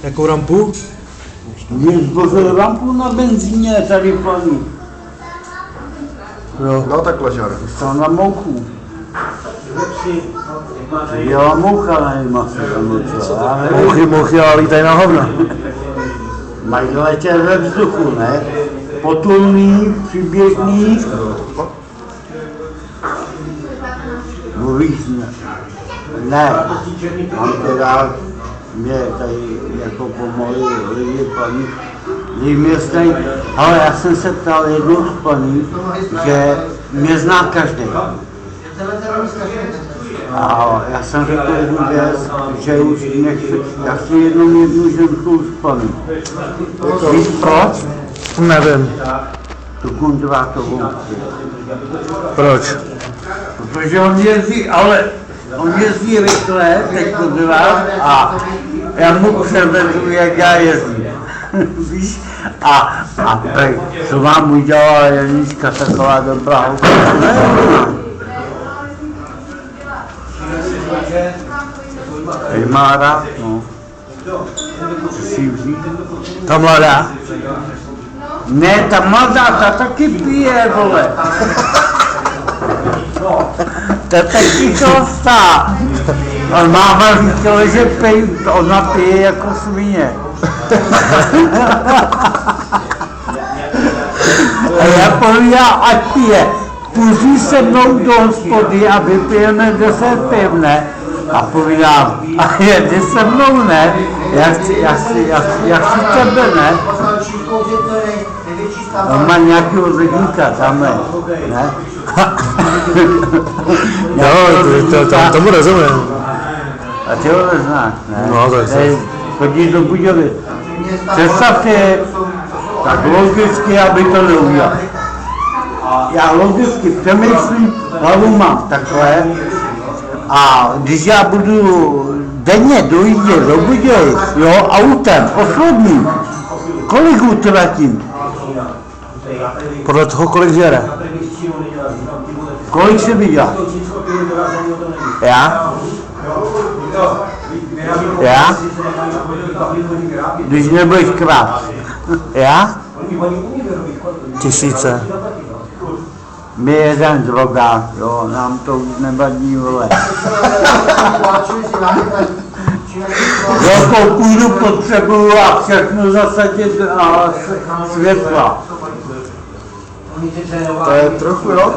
Jakou rampu? Mě zbořil rampu na benzíně tady paní. Jo. No takhle, žar. Stál na mouchu. Byla moucha na něm asi tam docela. Mouchy, ale lítají na hovna. Mají letět ve vzduchu, ne? Potulný, přiběžný. Mluvíš ne? Ne. Mám teda, mě tady jako pomohli lidi, paní, kdy mě znají, ale já jsem se ptal jednou z paní, že mě zná každý. A já jsem řekl jednu věc, že už nechci, já chci jednu ženskou z paní. Víš proč? Nevím. Tu Kundrátovou. Proč? Protože on jezdí rychle, teď Kundrát, a já mu předvedu, jak já jezdím. Víš? A co vám udělala Janíčka taková dobrá holka? Ej, má rád, no. Si vzít? Ta mladá? Ne, ta mladá, ta taky pije, vole. To je taky tlastá. On máma říkala, že ona pije jako svině. A já povídám, ať pije. Půjdi se mnou do hospody a vypijeme 10 piv, ne? A povídám, a jedi se mnou, ne? Já chci tebe, ne? On má nějakého lidníka tamhle, ne? Jo, tomu rozumím. A ty ho neznáš, ne? No, tak se. Chodí do Budějovic. Představte, tak logicky, aby to neudělal. Já logicky přemýšlím, hlavu mám takhle. A když já budu denně dojíždět do Budějovic, jo, autem, osobním, kolik utratím? Podle toho, kolik žere. Kolik se vydělá? Já? Já? Když nebudeš krát. Já? 1000. My jeden drogák, jo, nám to už nevadí, vole. Velkou půdu potřebuju a všechno zasadit a světla. To je trochu, jo?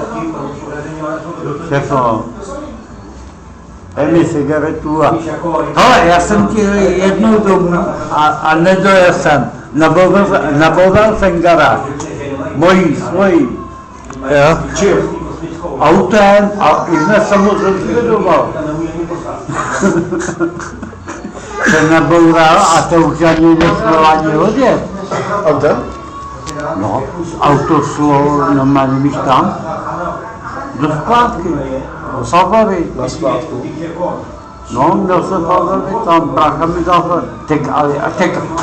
Všechno. Dej mi cigaretu a... Hele, já jsem ti jednou domů a nedojel jsem. Naboural jsem garáž. Svojí. Jo? Čím? Autem a už jsme se moc rozvědoval. Jsem naboural a to už ani nešlo ani hodě. Autem? No, auto šlo normálně, víš tam? Do skládky. Safari. Na skládku. No, měl jsem Safari, tam brácha mi dal,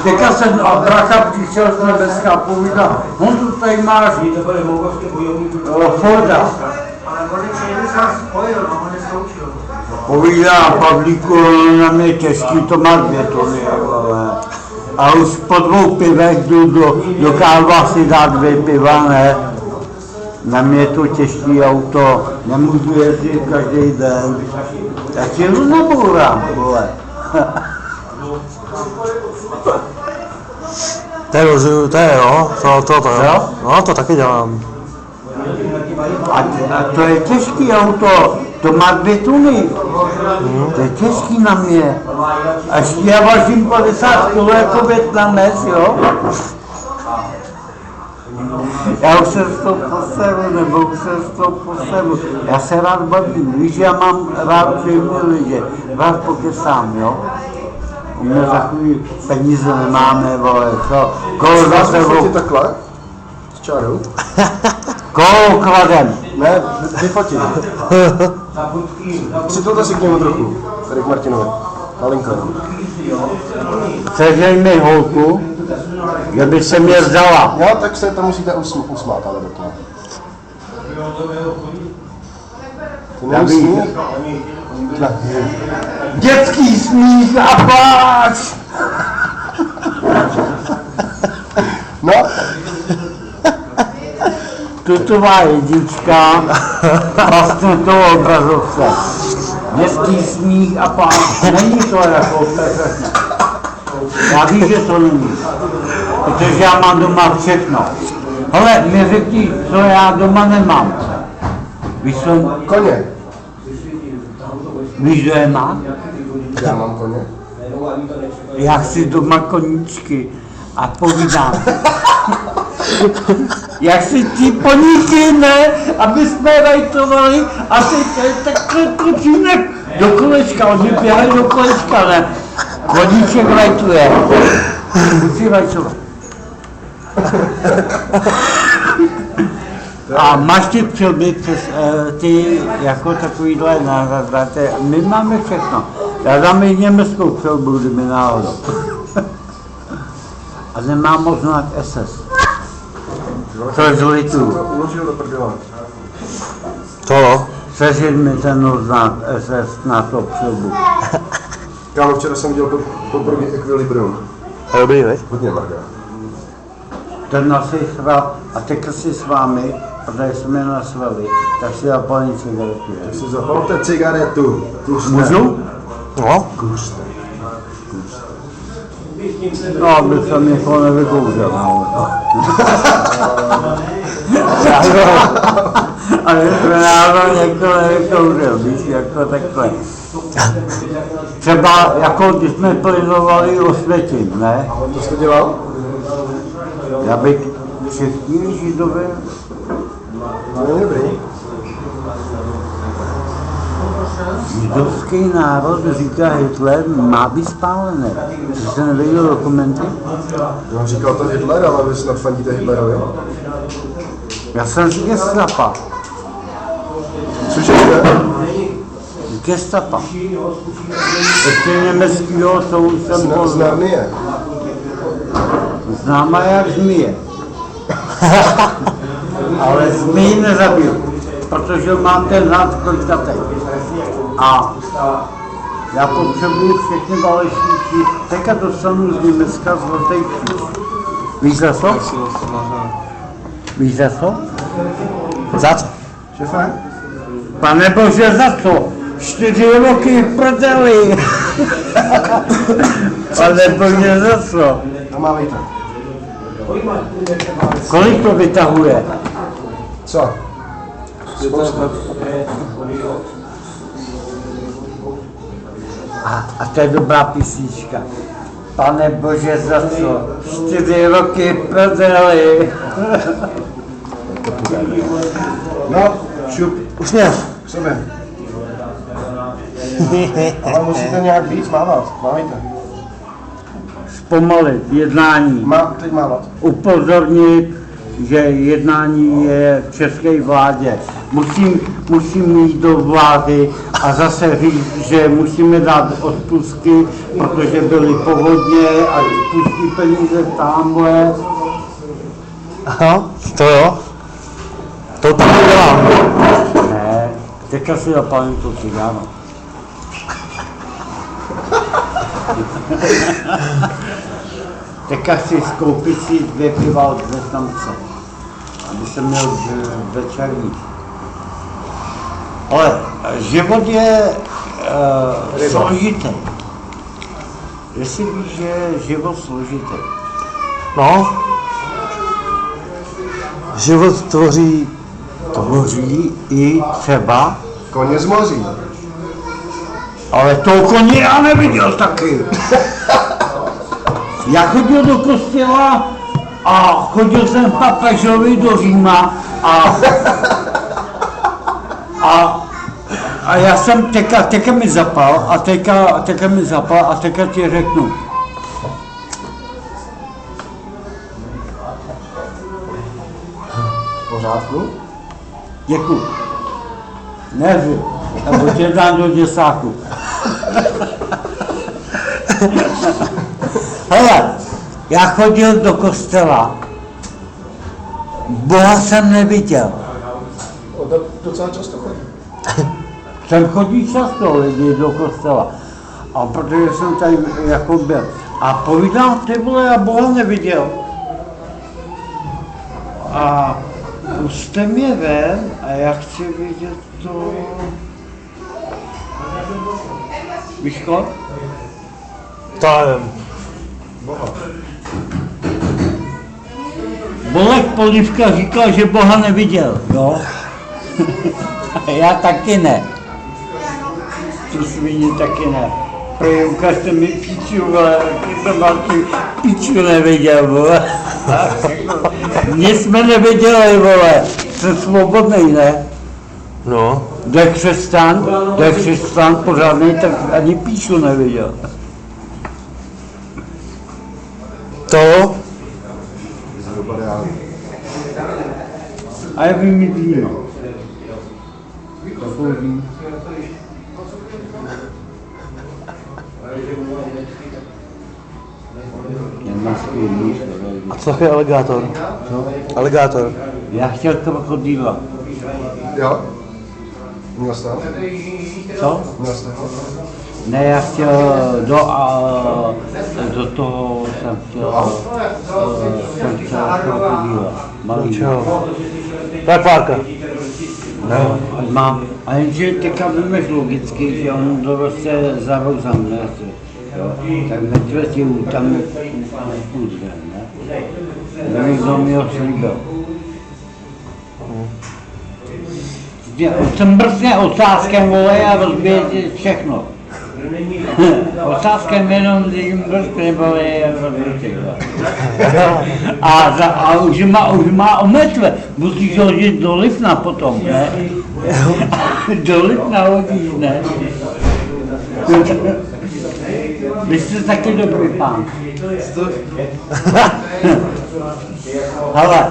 teďka jsem a brácha přišel z nebeska a povídal, Honzu, tady máš Forda. Povídá, Pavlíku, na mě těžký, to má 2 tuny, a už po 2 pivech jdu do Kálva si dát 2 piva, ne? Na mě je to těžký auto, nemůžu jezdit každý den. Tak si ho nabourám, vole. To je jo, to Jo? No, to taky dělám. A to je těžký auto, to má 2 tuny. To je těžký na mě. Až já vážím 50 kg jako Větnamec, jo? Já už jsem z toho poseru, nebo už jsem z toho poseru. Já se rád bavím, víš, já mám rád všechny lidi, rád pokecám, jo? U mě takový peníze nemáme, vole, co? Koho za sebou? Takhle? S čárou? Koho kladem? Ne, vyfotí. Přitulte si k němu trochu, tady k Martinovi. Malinko. Sežej mi holku, že by se mě vzdala. Jo, tak se to musíte usmát, ale do toho. Já vím. Dětský smích a pláč! tutová jednička, vlastně to obrazovce. Dětský smích a pán, není to jako perfektně. Já vím, že to není, protože já mám doma všechno. Hele, mi řekni, co já doma nemám. Víš, co, Koně. víš, kdo je má? Já mám koně. Já chci doma koníčky a povídám. Jak si ti poníky, ne, aby jsme rajtovali a teď takhle klučínek do kolečka, oni běhají do kolečka, ne. Koníček rajtuje. Musí rajtovat. A máš ty přilby přes ty jako takovýhle náhradzáte. My máme všechno. Já dám i německou přilbu, kdyby náhodou. A nemám moc znak SS. To je zlitu. Uložil do prdele. To? Sežit mi ten znak SS na to přilbu. Kámo, včera jsem dělal poprvé Equilibrium. A dobrý, veď? Hodně marga. Ten nosí sval a teďka si s vámi, protože jsme nasvali, tak si zapalím cigaretu. Tak si zapalte cigaretu. Můžu? No. No, aby jsem někoho nevykouřil. Ale jsme náhodou někoho nevykouřil, víš, jako takhle. Třeba, jako když jsme plynovali Osvětim, ne? To jste dělal? Já bych všichni Židové, To je dobrý. židovský národ, říká Hitler, má být spálený. Ty jste neviděl dokumenty? No, říkal to Hitler, ale vy snad fandíte Hitlerovi. Já jsem z Gestapa. Cože jste? Gestapa. Ještě německýho, co už jsem Z poznal. Narnie. Známá jak zmije. Ale zmiji nezabil, protože mám ten had kolikatej. A já potřebuji všechny válečníky. Teďka dostanu z Německa zlatý kříž. Víš za co? Víš za co? Za co? Šefe? Pane Bože, za co? 4 roky v prdeli. Pane Bože, za co? No mávejte. Kolik to vytahuje? Co? A to je dobrá písnička. Pane Bože, za co? 4 roky v prdeli. No, šup. Usměv. K sobě. Ale musíte nějak víc mávat. Mávejte. Zpomalit jednání. Teď mávat. Upozornit, že jednání je v české vládě. Musím jít do vlády a zase říct, že musíme dát odpustky, protože byly povodně a pustí peníze tamhle. Aha, to jo. To tam dělám. Ne, teďka si zapálím to cigáno. Teďka si skoupit si 2 piva od Větnamce, aby jsem měl večerní. Ale život je složitý. Jestli víš, že je život složitý. No. Život tvoří Tvoří i třeba, Koně z moří. ale toho koně já neviděl taky. Já chodil do kostela a chodil jsem papežovi do Říma a já jsem teďka mi zapal a teďka ti řeknu. V pořádku? Děkuji. Nevím, nebo tě dám do děsáku. Hele, já chodil do kostela, Boha jsem neviděl. O, to docela často chodí. Jsem chodí často lidi do kostela, a protože jsem tady jako byl. A povídám, ty vole, já Boha neviděl. A Puste mě ven a já chci vidět to... Víško? To nevím. Bolek Polívka říkal, že Boha neviděl, jo? A já taky ne. Tu svině taky ne. Prý, ukažte mi píču, vole, jaký to Martin píču neviděl, vole. Nic jsme neviděli, vole. Jsem svobodnej, ne? No. Kdo je křesťan pořádnej, tak ani píču neviděl. To? A já vím mít víno. Takový. A co je aligátor? Co? Aligátor. Já chtěl krokodýla. Jo? Měl jste ho? Co? Měl jste ho? Ne, já chtěl do toho jsem chtěl krokodýla. Malý. Čeho? To je kvárka. No, mám. A jenže teďka víme logicky, že on doroste za rok za mletr. Tak medvěd tam půjde, ne? Někdo mi ho slíbil. Jsem brzně ocáskem, vole, a rozbijete všechno. Ocáskem jenom brzně, vole, a rozbijete. A už má o metve, musíš hodit do Lipna potom, ne? Do Lipna hodíš, ne? Vy jste taky dobrý pán. Hele,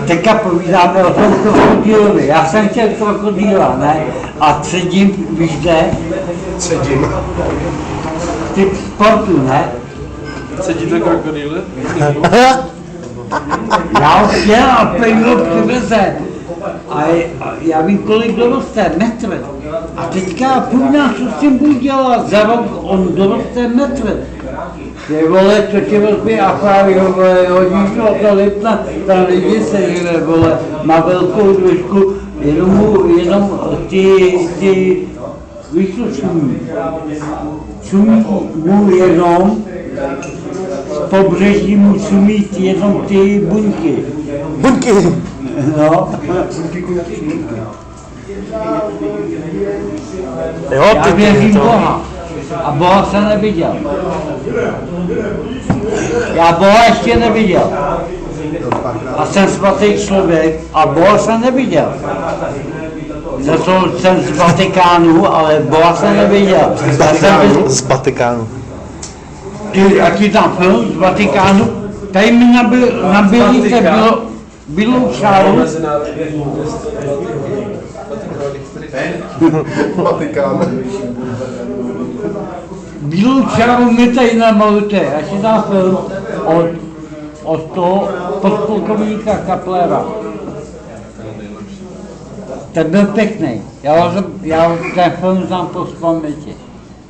teďka povídáme o tom krokodýlovi. Já jsem chtěl krokodýla, ne? A tředím, víš kde? Třetím. Typ sportu, ne? Cedíte krokodýly? Já ho chtěl a pejlo přiveze. A já vím, kolik doroste, metr. A teďka půjdám, co s tím budu dělat. Za rok on doroste metr. Ty vole, co tě rozbije akvárium, vole, hodíš ho do Lipna, tam lidi se žere, vole, má velkou dveřku, jenom ty, víš co šumí? Šumí mu jenom, z pobřeží mu šumí jenom ty buňky. Buňky. No. Jo, Já věřím Boha. A Boha jsem neviděl. Já Boha ještě neviděl. A jsem svatý člověk a Boha jsem neviděl. Za to jsem z Vatikánu, ale Boha jsem neviděl. Z Vatikánu. Jaký tam film z Vatikánu? Tady mi nabídíte bílou čáru. Vatikán. Bílou čáru mi tady namalujte, až je tam film od toho podplukovníka Kaplera. Ten byl pěkný. Já ten film znám po paměti.